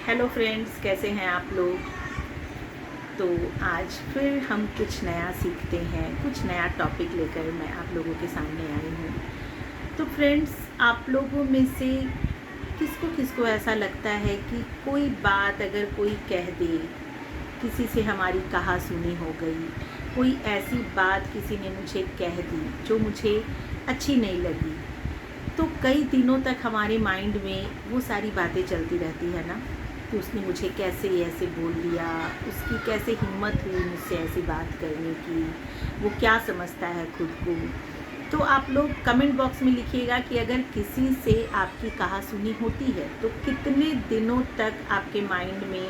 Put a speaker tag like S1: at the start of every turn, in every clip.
S1: Hello friends, कैसे हैं आप लोग। तो आज फिर हम कुछ नया सीखते हैं, कुछ नया टॉपिक लेकर मैं आप लोगों के सामने आई हूँ। तो फ्रेंड्स, आप लोगों में से किसको किसको ऐसा लगता है कि कोई बात अगर कोई कह दे, किसी से हमारी कहा सुनी हो गई, कोई ऐसी बात किसी ने मुझे कह दी जो मुझे अच्छी नहीं लगी, तो कई दिनों तक हमारे माइंड में वो सारी बातें चलती रहती है ना कि उसने मुझे कैसे ऐसे बोल दिया, उसकी कैसे हिम्मत हुई मुझसे ऐसी बात करने की, वो क्या समझता है खुद को। तो आप लोग कमेंट बॉक्स में लिखिएगा कि अगर किसी से आपकी कहा सुनी होती है तो कितने दिनों तक आपके माइंड में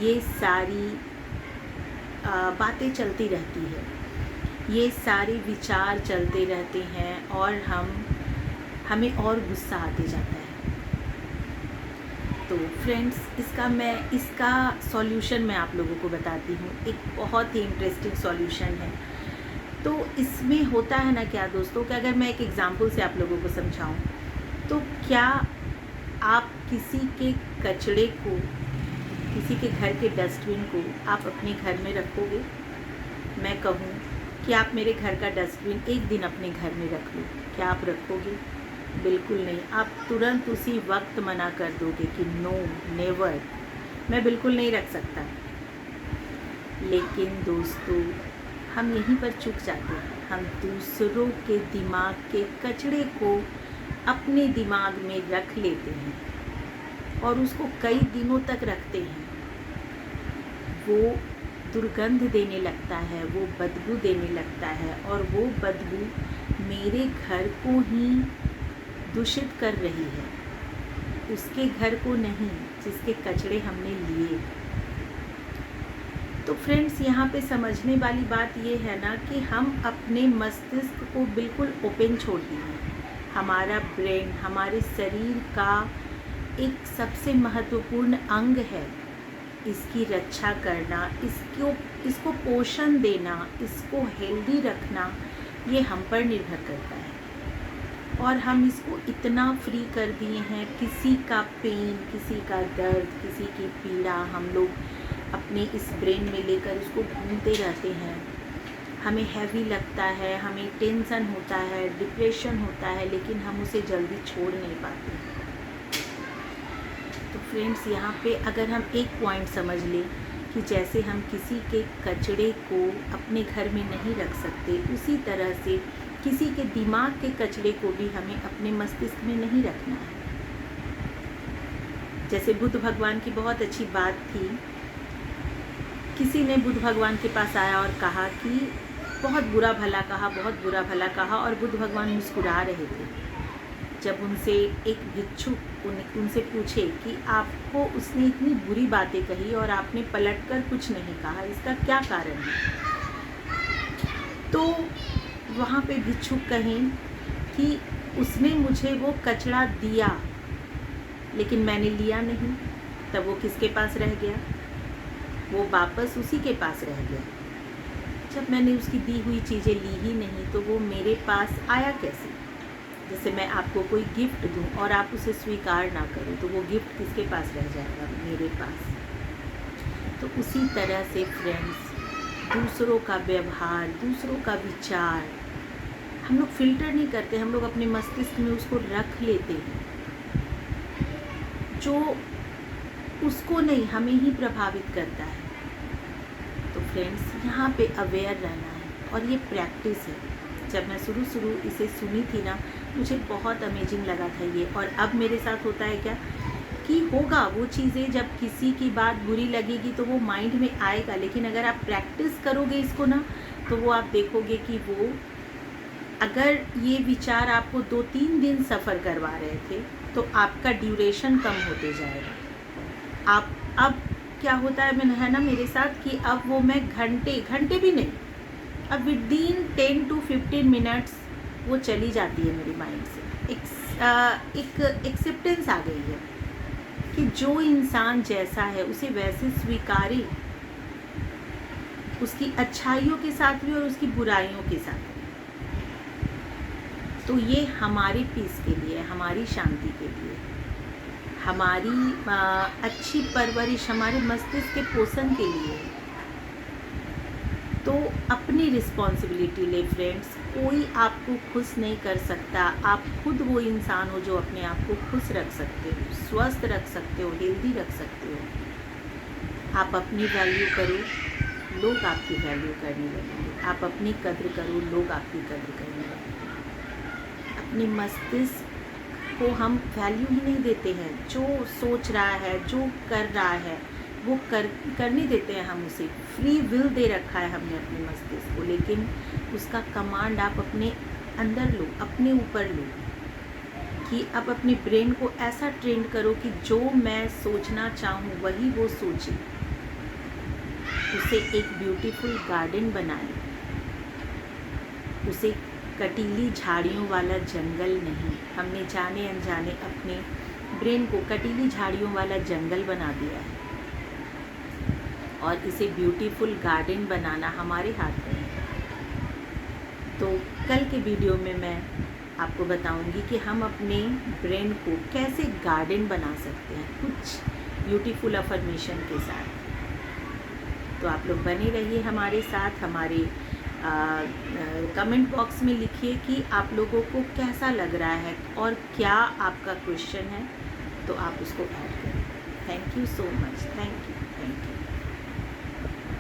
S1: ये सारी बातें चलती रहती है, ये सारे विचार चलते रहते हैं और हमें और गुस्सा आते जाता है। तो फ्रेंड्स, इसका सॉल्यूशन मैं आप लोगों को बताती हूँ। एक बहुत ही इंटरेस्टिंग सॉल्यूशन है। तो इसमें होता है ना क्या दोस्तों, कि अगर मैं एक एग्जांपल से आप लोगों को समझाऊँ, तो क्या आप किसी के कचड़े को, किसी के घर के डस्टबिन को आप अपने घर में रखोगे? मैं कहूँ कि आप मेरे घर का डस्टबिन एक दिन अपने घर में रख लो, क्या आप रखोगे? बिल्कुल नहीं। आप तुरंत उसी वक्त मना कर दोगे कि नो, नेवर, मैं बिल्कुल नहीं रख सकता। लेकिन दोस्तों, हम यहीं पर चूक जाते हैं। हम दूसरों के दिमाग के कचड़े को अपने दिमाग में रख लेते हैं और उसको कई दिनों तक रखते हैं। वो दुर्गंध देने लगता है, वो बदबू देने लगता है और वो बदबू मेरे घर को ही दूषित कर रही है, उसके घर को नहीं जिसके कचड़े हमने लिए। तो फ्रेंड्स, यहाँ पे समझने वाली बात ये है ना कि हम अपने मस्तिष्क को बिल्कुल ओपन छोड़ दिए। हमारा ब्रेन हमारे शरीर का एक सबसे महत्वपूर्ण अंग है। इसकी रक्षा करना, इसको पोषण देना, इसको हेल्दी रखना, ये हम पर निर्भर करता है। और हम इसको इतना फ्री कर दिए हैं, किसी का पेन, किसी का दर्द, किसी की पीड़ा हम लोग अपने इस ब्रेन में लेकर उसको घूमते रहते हैं। हमें हैवी लगता है, हमें टेंशन होता है, डिप्रेशन होता है, लेकिन हम उसे जल्दी छोड़ नहीं पाते। तो फ्रेंड्स, यहाँ पे अगर हम एक पॉइंट समझ लें कि जैसे हम किसी के कचड़े को अपने घर में नहीं रख सकते, उसी तरह से किसी के दिमाग के कचड़े को भी हमें अपने मस्तिष्क में नहीं रखना है। जैसे बुद्ध भगवान की बहुत अच्छी बात थी। किसी ने बुद्ध भगवान के पास आया और कहा कि बहुत बुरा भला कहा, बहुत बुरा भला कहा, और बुद्ध भगवान मुस्कुरा रहे थे। जब उनसे एक भिक्षुक उनसे पूछे कि आपको उसने इतनी बुरी बातें कही और आपने पलटकर कुछ नहीं कहा, इसका क्या कारण है? तो वहाँ पे भिक्षुक कहें कि उसने मुझे वो कचड़ा दिया लेकिन मैंने लिया नहीं। तब वो किसके पास रह गया? वो वापस उसी के पास रह गया। जब मैंने उसकी दी हुई चीज़ें ली ही नहीं तो वो मेरे पास आया कैसे? जैसे मैं आपको कोई गिफ्ट दूं और आप उसे स्वीकार ना करो तो वो गिफ्ट किसके पास रह जाएगा? मेरे पास। तो उसी तरह से फ्रेंड्स, दूसरों का व्यवहार, दूसरों का विचार हम लोग फिल्टर नहीं करते, हम लोग अपने मस्तिष्क में उसको रख लेते हैं, जो उसको नहीं हमें ही प्रभावित करता है। तो फ्रेंड्स, यहाँ पे अवेयर रहना है और ये प्रैक्टिस है। जब मैं शुरू इसे सुनी थी ना, मुझे बहुत अमेजिंग लगा था ये। और अब मेरे साथ होता है क्या कि होगा वो चीज़ें, जब किसी की बात बुरी लगेगी तो वो माइंड में आएगा, लेकिन अगर आप प्रैक्टिस करोगे इसको ना, तो वो आप देखोगे कि वो, अगर ये विचार आपको 2-3 दिन सफ़र करवा रहे थे तो आपका ड्यूरेशन कम होते जाएगा। आप अब क्या होता है ना मेरे साथ कि अब वो मैं घंटे भी नहीं, अब विदिन 10 to 15 मिनट्स वो चली जाती है मेरे माइंड से। एक एक्सेप्टेंस आ गई है कि जो इंसान जैसा है उसे वैसे स्वीकारे, उसकी अच्छाइयों के साथ भी और उसकी बुराइयों के साथ भी। तो ये हमारे पीस के लिए, हमारी शांति के लिए। हमारी अच्छी परवरिश हमारे मस्तिष्क के पोषण के लिए है। तो अपनी रिस्पॉन्सिबिलिटी ले फ्रेंड्स। कोई आपको खुश नहीं कर सकता। आप खुद वो इंसान हो जो अपने आप को खुश रख सकते हो, स्वस्थ रख सकते हो, हेल्दी रख सकते हो। आप अपनी वैल्यू करो, लोग आपकी वैल्यू करने लगेंगे। आप अपनी कद्र करो, लोग आपकी कद्र करने लगेंगे। अपने मस्तिष्क को हम वैल्यू ही नहीं देते हैं। जो सोच रहा है, जो कर रहा है, वो करने देते हैं हम उसे। फ्री विल दे रखा है हमने अपने मस्तिष्क को, लेकिन उसका कमांड आप अपने अंदर लो, अपने ऊपर लो। कि आप अपने ब्रेन को ऐसा ट्रेन करो कि जो मैं सोचना चाहूँ वही वो सोचे। उसे एक ब्यूटीफुल गार्डन बनाए। उसे कटीली झाड़ियों वाला जंगल नहीं। हमने जाने अनजाने अपने ब्रेन को कटीली झाड़ियों वाला जंगल बना दिया है, और इसे ब्यूटीफुल गार्डन बनाना हमारे हाथ में है। तो कल के वीडियो में मैं आपको बताऊंगी कि हम अपने ब्रेन को कैसे गार्डन बना सकते हैं, कुछ ब्यूटीफुल अफर्मेशन के साथ। तो आप लोग बने रहिए हमारे साथ। हमारे कमेंट बॉक्स में लिखिए कि आप लोगों को कैसा लग रहा है और क्या आपका क्वेश्चन है, तो आप उसको ऐड करें। Thank you so much. Thank you.